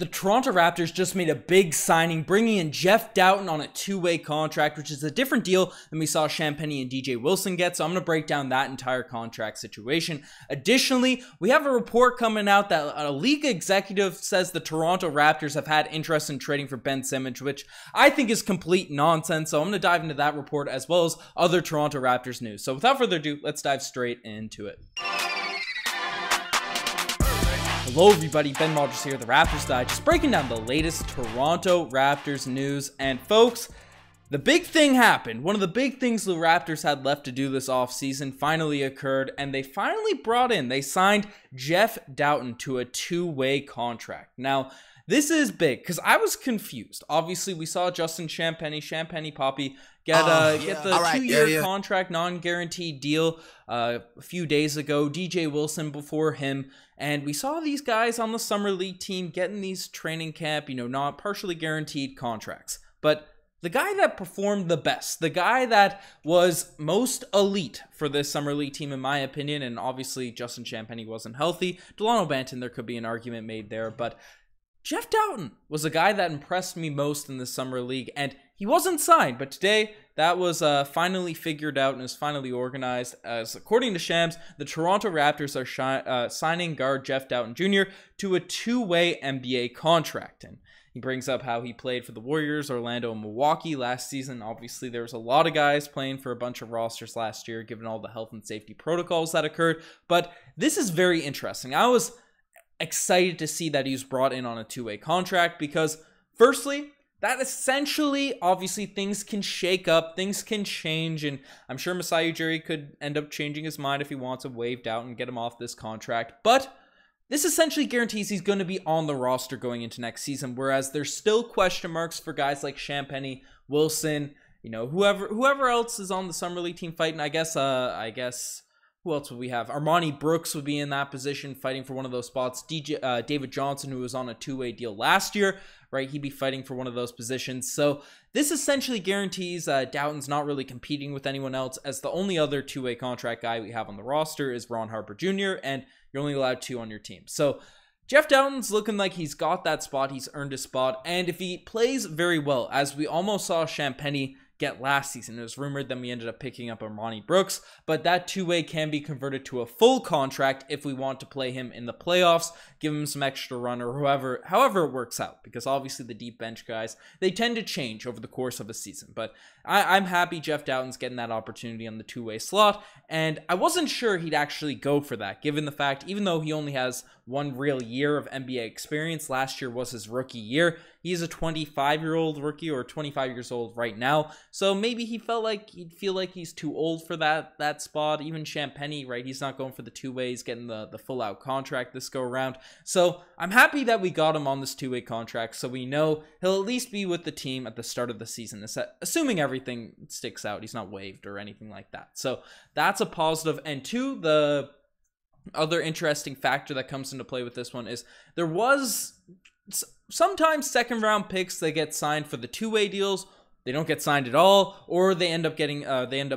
The Toronto Raptors just made a big signing, bringing in Jeff Dowtin on a two-way contract, which is a different deal than we saw Champagnie and DJ Wilson get, so I'm going to break down that entire contract situation. Additionally, we have a report coming out that a league executive says the Toronto Raptors have had interest in trading for Ben Simmons, which I think is complete nonsense, so I'm going to dive into that report as well as other Toronto Raptors news. So without further ado, let's dive straight into it. Hello everybody, Ben Rogers here, the Raptors Guy, just breaking down the latest Toronto Raptors news. And folks, the big thing happened. One of the big things the Raptors had left to do this offseason finally occurred, and they finally they signed Jeff Dowtin to a two-way contract. Now, this is big because I was confused. Obviously, we saw Justin Champagnie Poppy get the two-year contract, non-guaranteed deal a few days ago. DJ Wilson before him. And we saw these guys on the Summer League team getting these training camp, not partially guaranteed contracts. But the guy that performed the best, the guy that was most elite for this Summer League team, in my opinion, and obviously Justin Champagnie wasn't healthy. Delano Banton, there could be an argument made there, but Jeff Dowtin was a guy that impressed me most in the Summer League, and he wasn't signed, but today that was finally figured out and is finally organized, as according to Shams, the Toronto Raptors are signing guard Jeff Dowtin Jr. to a two-way NBA contract. And he brings up how he played for the Warriors, Orlando, and Milwaukee last season. Obviously, there was a lot of guys playing for a bunch of rosters last year, given all the health and safety protocols that occurred, but this is very interesting. I was excited to see that he was brought in on a two-way contract because, firstly, that essentially, obviously, things can shake up, things can change, and I'm sure Masai Ujiri could end up changing his mind if he wants to waive out and get him off this contract, but this essentially guarantees he's going to be on the roster going into next season, whereas there's still question marks for guys like Champagnie, Wilson, whoever else is on the Summer League team fighting. I guess who else would we have? Armani Brooks would be in that position fighting for one of those spots. David Johnson, who was on a two-way deal last year, right? He'd be fighting for one of those positions. So this essentially guarantees Dowtin's not really competing with anyone else, as the only other two-way contract guy we have on the roster is Ron Harper Jr., and you're only allowed two on your team. So Jeff Dowtin's looking like he's got that spot. He's earned his spot. And if he plays very well, as we almost saw Champagnie get last season, it was rumored that we ended up picking up Armani Brooks, but that two-way can be converted to a full contract if we want to play him in the playoffs, give him some extra run, or however it works out, because obviously the deep bench guys, they tend to change over the course of a season. But I'm happy Jeff Dowtin's getting that opportunity on the two-way slot, and I wasn't sure he'd actually go for that, given the fact, even though he only has one real year of NBA experience, last year was his rookie year. He's a 25-year-old rookie, or 25 years old right now, so maybe he'd feel like he's too old for that spot. Even Champagnie, right, he's not going for the two-way, he's getting the full-out contract this go-around. So I'm happy that we got him on this two-way contract, so we know he'll at least be with the team at the start of the season, assuming everything sticks out, he's not waived or anything like that. So that's a positive. And two, the other interesting factor that comes into play with this one is there was sometimes second round picks that get signed for the two-way deals, they don't get signed at all, or they end up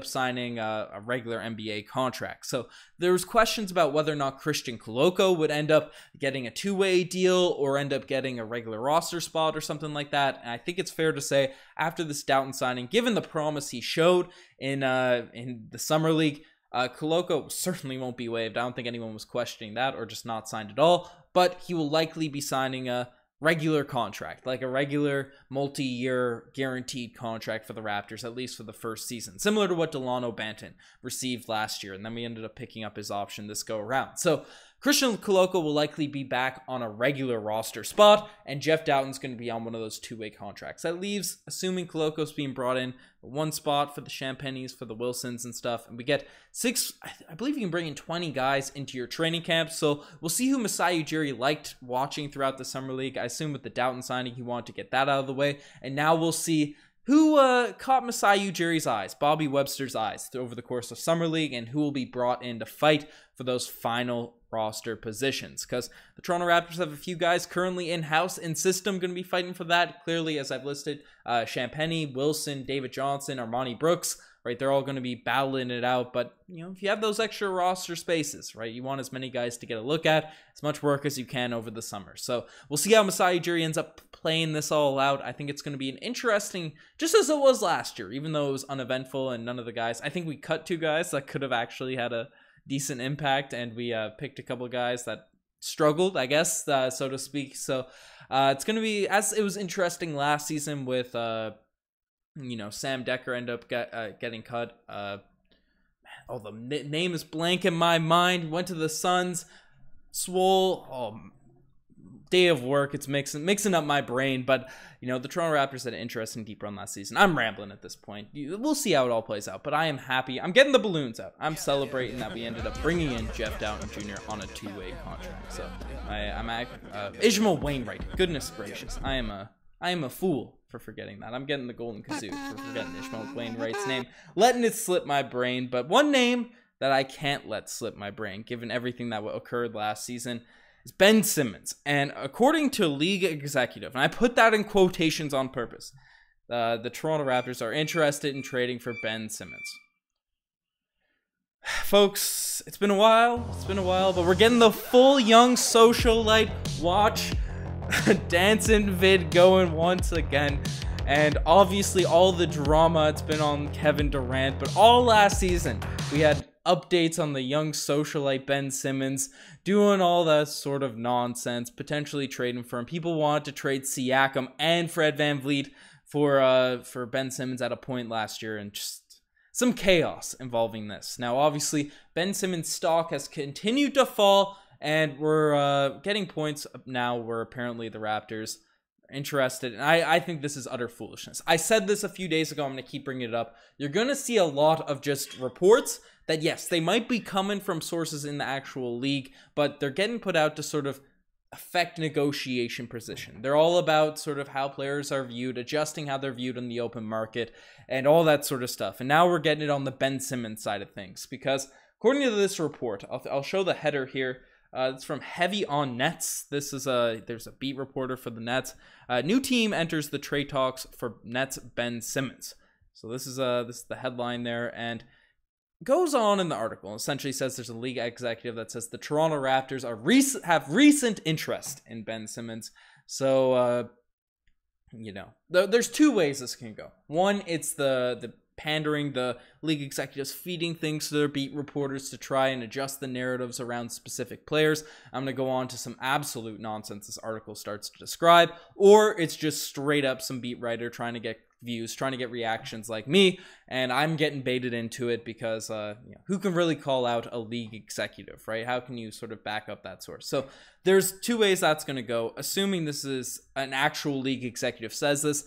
signing a regular NBA contract. So there's questions about whether or not Christian Koloko would end up getting a two-way deal or end up getting a regular roster spot or something like that. And I think it's fair to say after this Dowtin signing, given the promise he showed in the Summer League, Koloko certainly won't be waived. I don't think anyone was questioning that or just not signed at all, but he will likely be signing a regular contract, like a regular multi-year guaranteed contract for the Raptors, at least for the first season, similar to what Delano Banton received last year, and then we ended up picking up his option this go around. So Christian Koloko will likely be back on a regular roster spot, and Jeff Dowtin's going to be on one of those two-way contracts. That leaves, assuming Koloko's being brought in, one spot for the Champagnies, for the Wilsons and stuff, and we get I believe you can bring in 20 guys into your training camp, so we'll see who Masai Ujiri liked watching throughout the Summer League. I assume with the Dowtin signing, he wanted to get that out of the way, and now we'll see who caught Masai Ujiri's eyes, Bobby Webster's eyes, over the course of Summer League, and who will be brought in to fight for those final roster positions, because the Toronto Raptors have a few guys currently in-house in system going to be fighting for that. Clearly, as I've listed, Champagnie, Wilson, David Johnson, Armani Brooks right? They're all going to be battling it out, but if you have those extra roster spaces, right, you want as many guys to get a look at, as much work as you can over the summer. So we'll see how Masai Ujiri ends up playing this all out. I think it's going to be an interesting, just as it was last year, even though it was uneventful and none of the guys, I think we cut 2 guys that could have actually had a decent impact, and we picked a couple of guys that struggled, I guess, so to speak. So it's going to be, as it was interesting last season with Sam Decker end up getting cut. The name is blank in my mind. Went to the Suns. Swole. Day of work. It's mixing up my brain. But the Toronto Raptors had an interesting deep run last season. I'm rambling at this point. We'll see how it all plays out. But I am happy. I'm getting the balloons out. I'm celebrating that we ended up bringing in Jeff Dowtin Jr. on a 2-way contract. So I'm Ishmael Wainwright. Goodness gracious. I am a fool for forgetting that. I'm getting the golden kazoo for forgetting Ishmael Wainwright's name, letting it slip my brain. But one name that I can't let slip my brain, given everything that occurred last season, is Ben Simmons. And according to League Executive, and I put that in quotations on purpose, the Toronto Raptors are interested in trading for Ben Simmons. Folks, it's been a while, but we're getting the full young socialite watch dancing vid going once again. And obviously all the drama, it's been on Kevin Durant, but all last season we had updates on the young socialite Ben Simmons doing all that sort of nonsense, potentially trading for him. People wanted to trade Siakam and Fred VanVleet for Ben Simmons at a point last year, and just some chaos involving this. Now obviously Ben Simmons' stock has continued to fall, and we're getting points now where apparently the Raptors are interested. And I think this is utter foolishness. I said this a few days ago. I'm going to keep bringing it up. You're going to see a lot of just reports that, yes, they might be coming from sources in the actual league, but they're getting put out to sort of affect negotiation position. They're all about sort of how players are viewed, adjusting how they're viewed in the open market, and all that sort of stuff. And now we're getting it on the Ben Simmons side of things, because according to this report, I'll show the header here. It's from Heavy on Nets. There's a beat reporter for the Nets. New team enters the trade talks for Nets Ben Simmons. So this is the headline there, and goes on in the article. Essentially says there's a league executive that says the Toronto Raptors have recent interest in Ben Simmons. So there's 2 ways this can go. One, it's the pandering, the league executives feeding things to their beat reporters to try and adjust the narratives around specific players. I'm going to go on to some absolute nonsense this article starts to describe, or it's just straight up some beat writer trying to get views, trying to get reactions like me, and I'm getting baited into it because who can really call out a league executive, right? How can you sort of back up that source? So there's 2 ways that's going to go, assuming this is an actual league executive says this.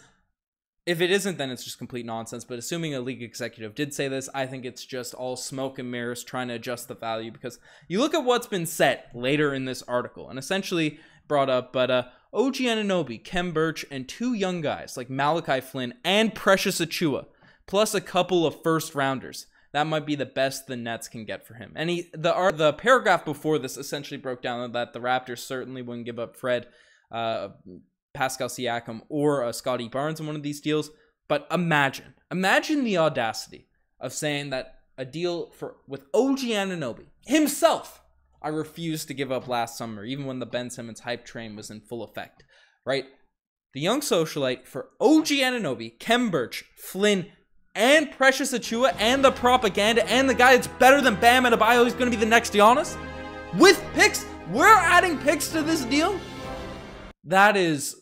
If it isn't, then it's just complete nonsense. But assuming a league executive did say this, I think it's just all smoke and mirrors trying to adjust the value, because you look at what's been said later in this article and essentially brought up, but OG Anunoby, Kem Birch, and 2 young guys like Malachi Flynn and Precious Achiuwa, plus a couple of first rounders. That might be the best the Nets can get for him. And the paragraph before this essentially broke down that the Raptors certainly wouldn't give up Fred, Pascal Siakam, or Scotty Barnes in one of these deals. But imagine the audacity of saying that a deal with OG Anunoby himself, I refused to give up last summer, even when the Ben Simmons hype train was in full effect, right? The young socialite for OG Anunoby, Kem Birch, Flynn, and Precious Achiuwa, and the propaganda, and the guy that's better than Bam Adebayo, he's going to be the next Giannis, with picks. We're adding picks to this deal. That is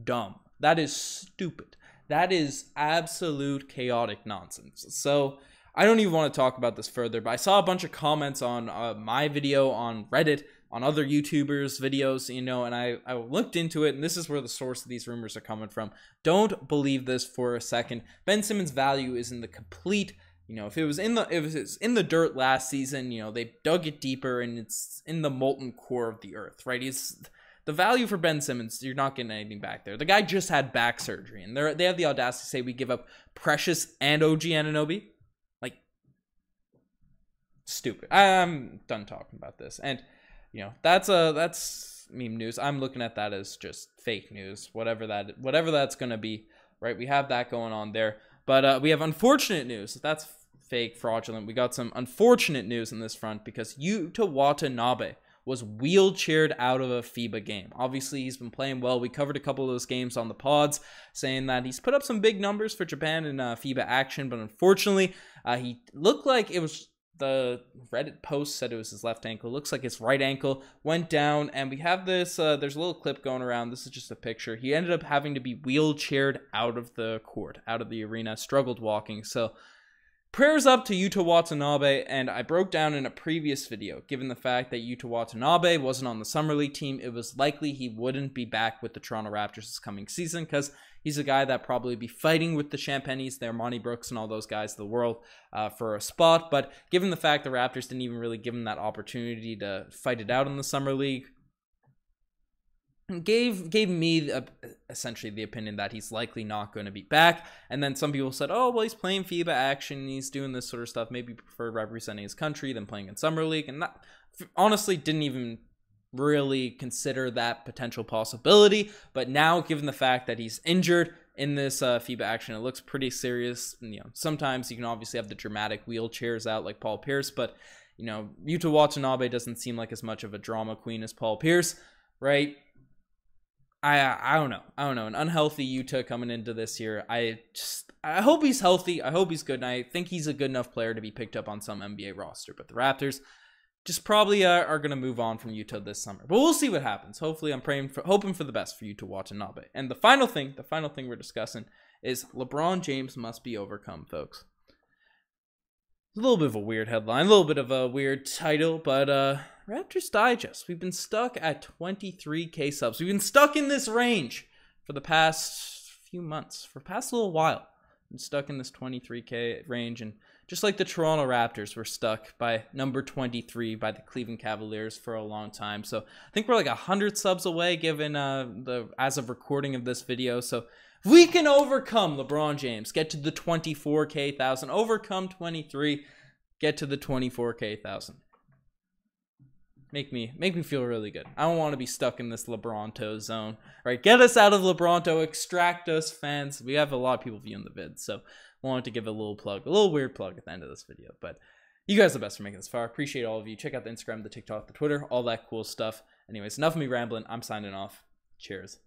dumb. That is stupid. That is absolute chaotic nonsense. So I don't even want to talk about this further, but I saw a bunch of comments on my video on Reddit, on other YouTubers' videos, and I looked into it, and this is where the source of these rumors are coming from. Don't believe this for a second. Ben Simmons' value is in the complete, if it was in the dirt last season, they dug it deeper, and it's in the molten core of the earth, right? The value for Ben Simmons, you're not getting anything back there. The guy just had back surgery, and they have the audacity to say we give up Precious and OG Anunoby. Like, stupid. I'm done talking about this. And, that's meme news. I'm looking at that as just fake news, whatever that's going to be, right? We have that going on there. But we have unfortunate news. That's fake, fraudulent. We got some unfortunate news in this front because Yuta Watanabe was wheelchaired out of a FIBA game. Obviously, he's been playing well. We covered a couple of those games on the pods, saying that he's put up some big numbers for Japan in FIBA action, but unfortunately, he looked like it was, the Reddit post said it was his left ankle. Looks like his right ankle went down, and we have this, there's a little clip going around. This is just a picture. He ended up having to be wheelchaired out of the court, out of the arena, struggled walking. So prayers up to Yuta Watanabe, and I broke down in a previous video, given the fact that Yuta Watanabe wasn't on the Summer League team, it was likely he wouldn't be back with the Toronto Raptors this coming season, because he's a guy that probably be fighting with the Champagnes, the Armani Brooks, and all those guys of the world for a spot. But given the fact the Raptors didn't even really give him that opportunity to fight it out in the Summer League, gave me essentially the opinion that he's likely not going to be back. And then some people said, oh, well, he's playing FIBA action, he's doing this sort of stuff, maybe prefer representing his country than playing in Summer League. And that, honestly, didn't even really consider that potential possibility. But now, given the fact that he's injured in this FIBA action, it looks pretty serious. And, sometimes you can obviously have the dramatic wheelchairs out like Paul Pierce, but Yuta Watanabe doesn't seem like as much of a drama queen as Paul Pierce, right? I don't know. An unhealthy Yuta coming into this year. I hope he's healthy. I hope he's good. And I think he's a good enough player to be picked up on some NBA roster. But the Raptors just probably are going to move on from Yuta this summer. But we'll see what happens. Hopefully, I'm hoping for the best for Yuta Watanabe. And the final thing we're discussing is LeBron James must be overcome, folks. A little bit of a weird headline, a little bit of a weird title, but Raptors Digest. We've been stuck at 23K subs. We've been stuck in this range for the past few months, for the past little while. Been stuck in this 23K range, and just like the Toronto Raptors were stuck by number 23 by the Cleveland Cavaliers for a long time. So I think we're like 100 subs away given as of recording of this video. So if we can overcome LeBron James, get to the 24K thousand, overcome 23, get to the 24K thousand. Make me feel really good. I don't want to be stuck in this LeBronto zone. All right, get us out of LeBronto, extract us, fans. We have a lot of people viewing the vid, so I wanted to give a little plug, a little weird plug at the end of this video. But you guys are the best for making this far. Appreciate all of you. Check out the Instagram, the TikTok, the Twitter, all that cool stuff. Anyways, enough of me rambling. I'm signing off. Cheers.